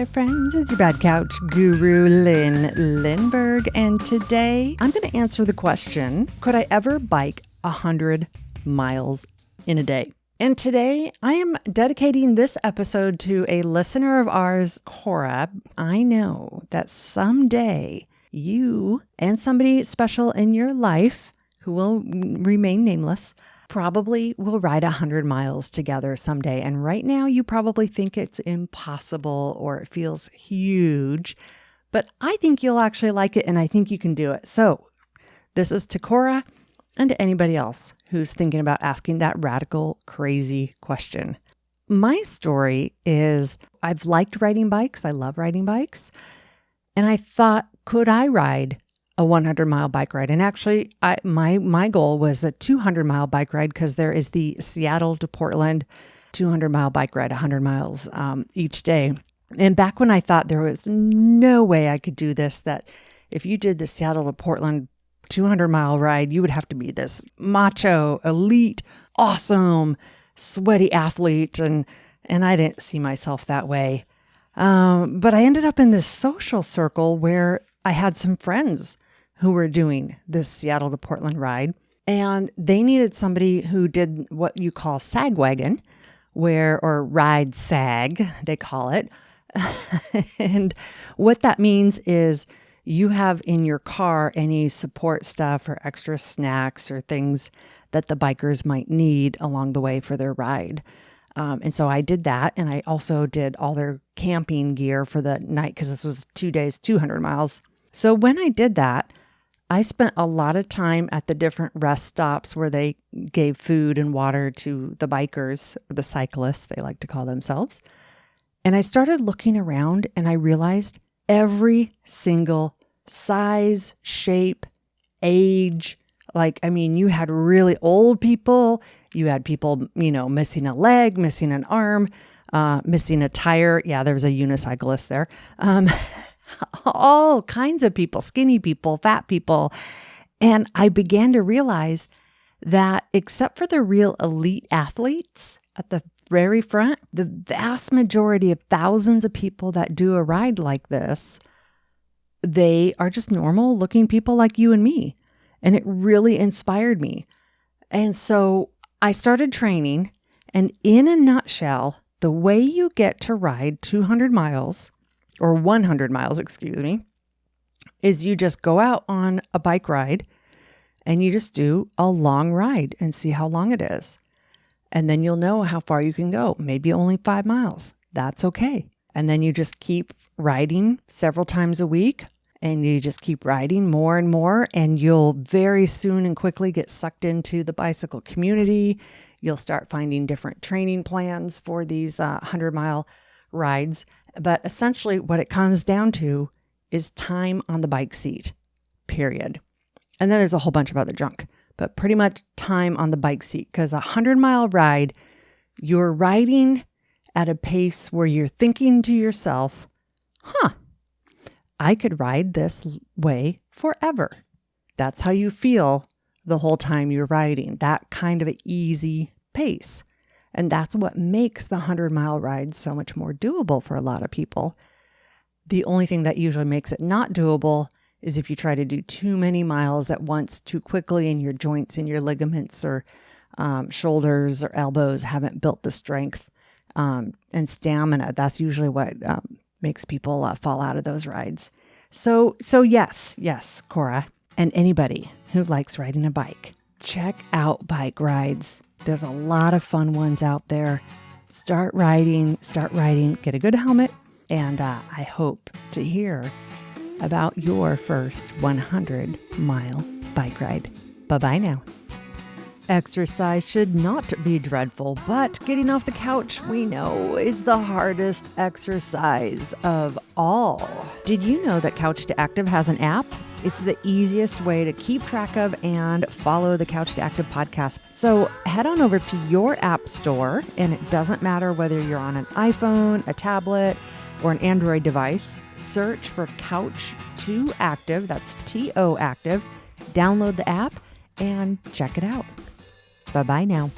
friends, it's your Bad Couch Guru, Lynn Lindberg, and today I'm going to answer the question, could I ever bike 100 miles in a day? And today I am dedicating this episode to a listener of ours, Cora. I know that someday you and somebody special in your life who will remain nameless probably will ride 100 miles together someday. And right now you probably think it's impossible or it feels huge, but I think you'll actually like it and I think you can do it. So this is to Cora and to anybody else who's thinking about asking that radical, crazy question. My story is I've liked riding bikes. I love riding bikes. And I thought, could I ride a 100-mile bike ride? And actually, my goal was a 200-mile bike ride because there is the Seattle to Portland 200-mile bike ride, 100 miles each day. And back when I thought there was no way I could do this, that if you did the Seattle to Portland 200-mile ride, you would have to be this macho, elite, awesome, sweaty athlete. And I didn't see myself that way. But I ended up in this social circle where I had some friends who were doing this Seattle to Portland ride, and they needed somebody who did what you call sag wagon, or ride sag, they call it. And what that means is you have in your car any support stuff or extra snacks or things that the bikers might need along the way for their ride. And so I did that. And I also did all their camping gear for the night because this was 2 days, 200 miles. So when I did that, I spent a lot of time at the different rest stops where they gave food and water to the bikers, or the cyclists, they like to call themselves. And I started looking around and I realized every single size, shape, age, you had really old people, you had people, missing a leg, missing an arm, missing a tire. Yeah, there was a unicyclist there. All kinds of people, skinny people, fat people. And I began to realize that except for the real elite athletes at the very front, the vast majority of thousands of people that do a ride like this, they are just normal looking people like you and me. And it really inspired me. And so I started training. And in a nutshell, the way you get to ride 200 miles or 100 miles, is you just go out on a bike ride and you just do a long ride and see how long it is. And then you'll know how far you can go. Maybe only 5 miles. That's okay. And then you just keep riding several times a week and you just keep riding more and more. And you'll very soon and quickly get sucked into the bicycle community. You'll start finding different training plans for these 100-mile rides. But essentially what it comes down to is time on the bike seat, period. And then there's a whole bunch of other junk, but pretty much time on the bike seat, because a 100-mile ride, you're riding at a pace where you're thinking to yourself, I could ride this way forever. That's how you feel the whole time you're riding, that kind of an easy pace. And that's what makes the 100-mile ride so much more doable for a lot of people. The only thing that usually makes it not doable is if you try to do too many miles at once too quickly and your joints and your ligaments or shoulders or elbows haven't built the strength and stamina. That's usually what makes people fall out of those rides. So yes, Cora, and anybody who likes riding a bike, check out bike rides. There's a lot of fun ones out there. Start riding, get a good helmet, and I hope to hear about your first 100-mile bike ride. Bye-bye now. Exercise should not be dreadful, but getting off the couch, we know, is the hardest exercise of all. Did you know that Couch to Active has an app? It's the easiest way to keep track of and follow the Couch to Active podcast. So head on over to your app store, and it doesn't matter whether you're on an iPhone, a tablet, or an Android device. Search for Couch to Active, that's T-O Active. Download the app and check it out. Bye-bye now.